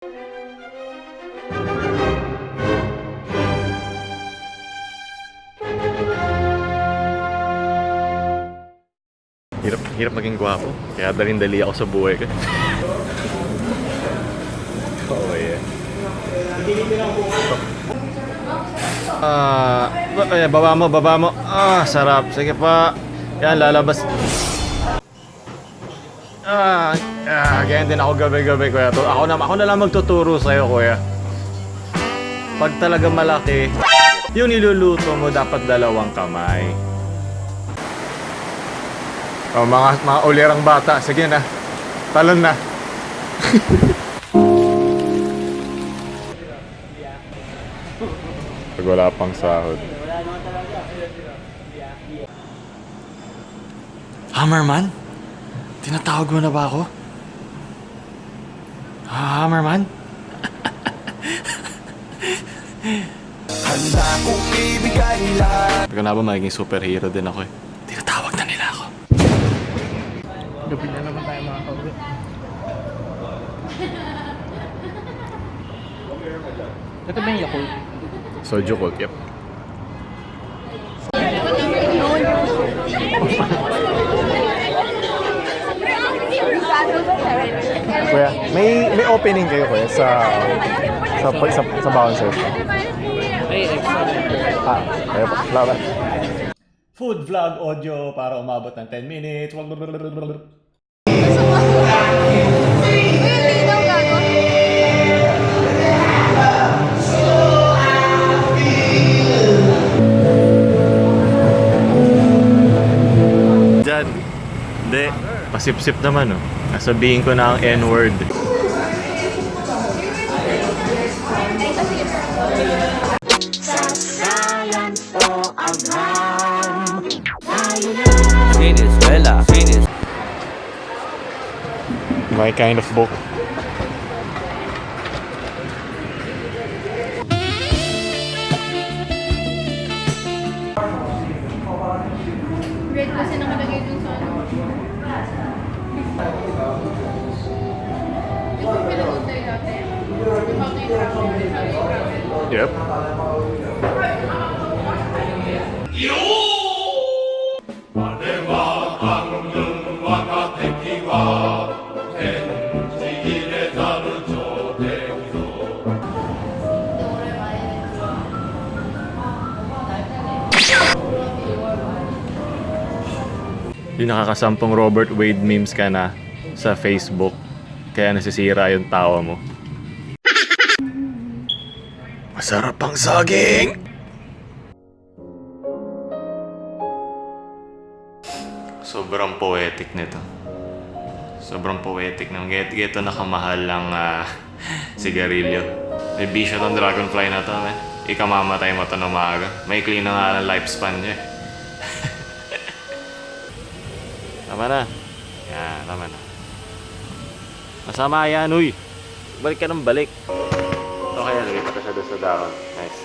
Hirap maging gwapo. Kaya dali ako sa buhay ko. Oh yeah. Baba mo. Sarap. Sige pa. Yan, lalabas. Ganyan din ako gabi-gabi, kuya. Ako na lang magtuturo sa'yo, kuya. Pag talaga malaki, yung niluluto mo dapat 2 kamay. Oh, mga ulirang bata, sige na. Talon na. Pag wala pang sahod. Hammerman? Tinatawag mo na ba ako? Hammerman? Handa kong ibigay lahat. Ikaw na ba magiging superhero din ako eh? Tinatawag na nila ako. Gabi na naman tayo mga kauwi. Ito ba yung Yakult? Soju Cult, yep. Kuya, may opening kayo kuya sa bouncers. Ay, Kaya po, laban. Food vlog audio para umabot ng 10 minutes. Diyan. Hindi. Pasip-sip naman, oh. Nasabihin ko na ang N-word. My kind of book. Red kasi nakalagay dun sa ano. Ito pinanood tayo dati. Yep. Yung nakakasampung Robert Wade memes ka na sa Facebook, kaya nasisira yung tawa mo. Masarap ang saging! Sobrang poetic nito. Sobrang poetic ng geto nakamahal ng sigarilyo. May bisyo ng dragonfly na to, man. Ikamamatay mo to ng maaga. May clean na nga ng lifespan niya. Tama na. Yan, tama na. Masama yan, uy. Balik ka ng balik. Okay, lagay pa siya doon sa dahon. Nice.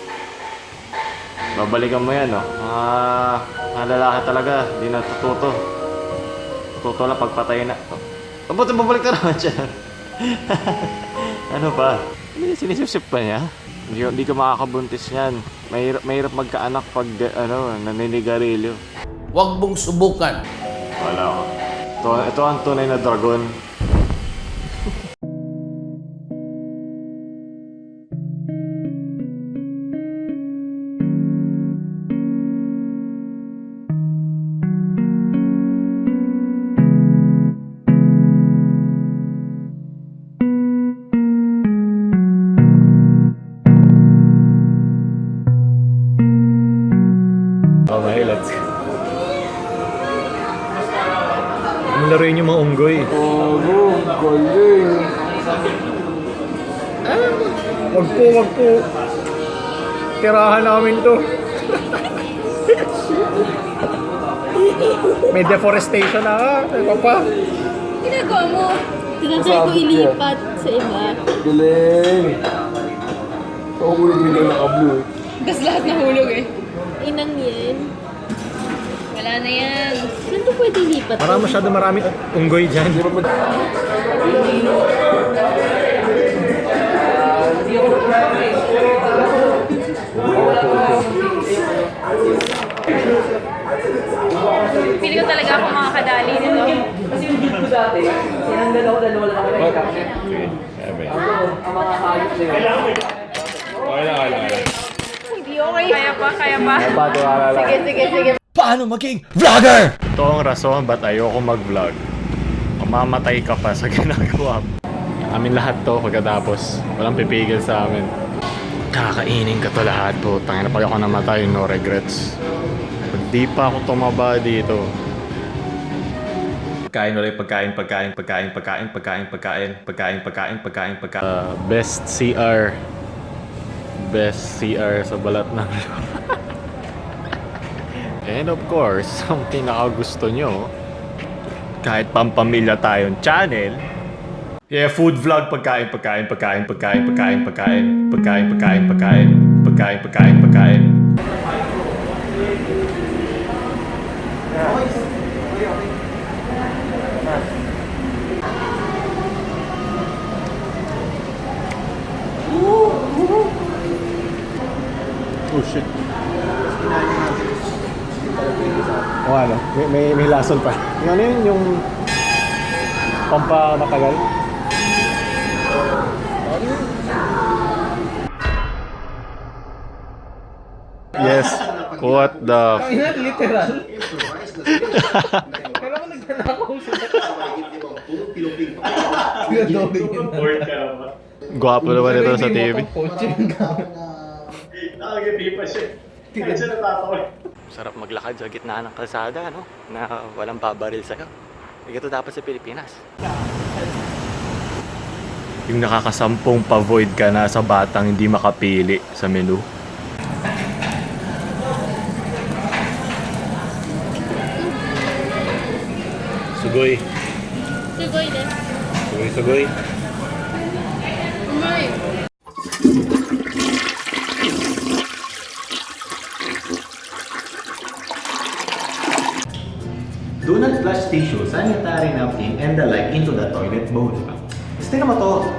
Babalikan mo yan, no? Mga lalaki talaga. Di natututo. Tututo lang pagpatay na. Ba't babalik na naman siya? Ano pa? Sinisip pa niya? Hindi ka makakabuntis yan. Mahirap magkaanak pag naninigarilyo. Huwag mong subukan. Wala ko. Ito ang tunay na dragon. Okay, let's go. Laruin yung mga unggoy. Oo, galing. Wag po. Tirahan namin to. May deforestation na ha. Ito pa. Ginagawa mo. Tinatry ko ilipat sa iba. Galing. Pahulog nila naka-blue. Tapos lahat nahulog eh. Inang yan. Wala na yan. Saan to pwede ilipat? Parang masyado maraming unggoy dyan. mga hayop na yun. Hindi okay. Kaya pa. Sige. Paano maging vlogger? Ito ang rason ba't ayoko mag-vlog. Mamamatay ka pa sa ginagawa mo. Amin lahat to pagkatapos. Walang pipigil sa amin. Kakainin ka to lahat po. Tangina pag ako namatay, no regrets. Pag di pa ako tumaba dito. Pagkain ulit, pagkain. Best CR. Best CR sa balat ng And of course, ang pinakagusto nyo, kahit pampamilya tayong channel, yeah, food vlog, pagkain. Oh shit. O ano, may lason pa. Yung ano yun, yung pampa matagal. Yes, what the Literal. Kailan mo nagtanakaw siya? Gwapo naman ito sa TV. Nakagati pa siya. Hindi siya natatawa. Sarap maglakad sa gitna ng kalsada, no? Na walang babaril sa'yo. Ito dapat sa Pilipinas. Yung nakakasampung pa-void ka na sa batang hindi makapili sa menu. Sugoy. Sugoy din. Sugoy. Umay. Do not flush tissue, sanitary napkin, and the like into the toilet bowl. Tingnan mo to.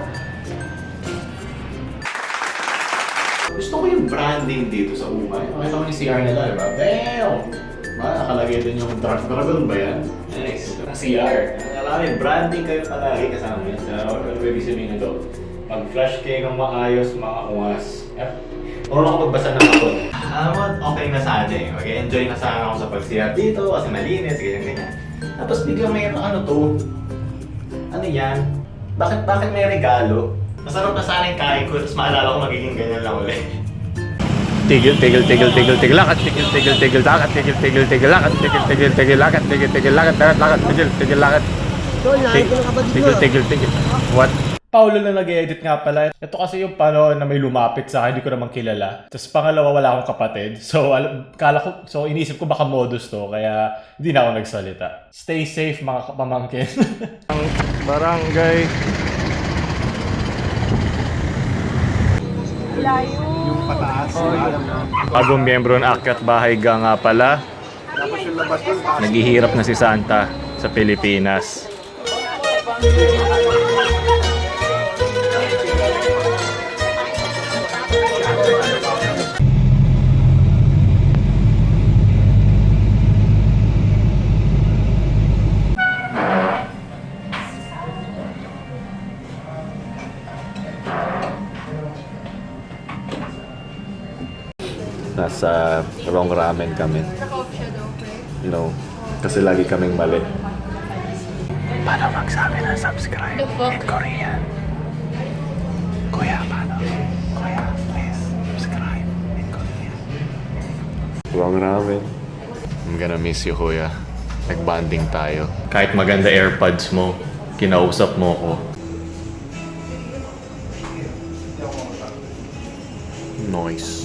Gusto ko yung branding dito sa Umay. Makita mo yung CR nila, diba? Damn! Nakalagay din yung dragon ba yan? Nice. Ang CR. Alam mo, branding kayo palagi kasama yan. Ano ba ibig sabihin nito? Mag-flush kayo ng maayos, makaungas. Marunong ako magbasa ng ako. Alam mo, okay na sa atin. Mag-enjoy na sana ako sa pag-CR dito kasi malinis, ganyan. Tapos biglang mayroon ano to? Ano yan? Bakit may regalo? Masarap na sana yung kain ko, tapos maalala ko magiging ganyan lang ulit. Tigil, lakad, tigil. What? PaoLUL na nag-edit nga pala. Ito kasi yung na may lumapit sa akin, hindi ko naman kilala. Tapos pangalawa, wala akong kapatid. So, inisip ko baka modus to, kaya hindi na ako nagsalita. Stay safe mga kapamangkin. Ang barangay. Layo. Yung pataas. Alam na. Bagong miyembro ng Akyat Bahay Ga nga pala. Tapos yung labas doon. Naghihirap na si Santa sa Pilipinas. Nasa wrong ramen kami. Naka-off siya daw, You know, kasi lagi kaming mali. Paano magsabi ng subscribe The fuck? in Korean? Kuya, paano? Kuya, please, subscribe in Korean. Wrong ramen. I'm gonna miss you, kuya. Nag-bonding tayo. Kahit maganda AirPods mo, kinausap mo ko. Noise.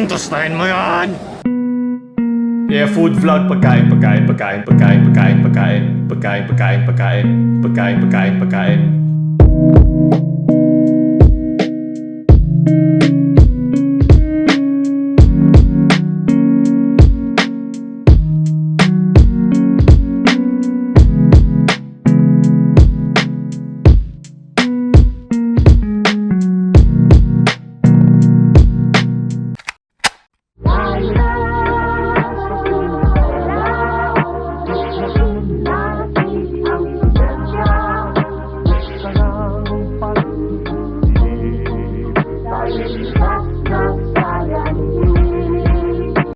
Tostahin mo yan! Yeah, food vlog, pagkain. Pagkain.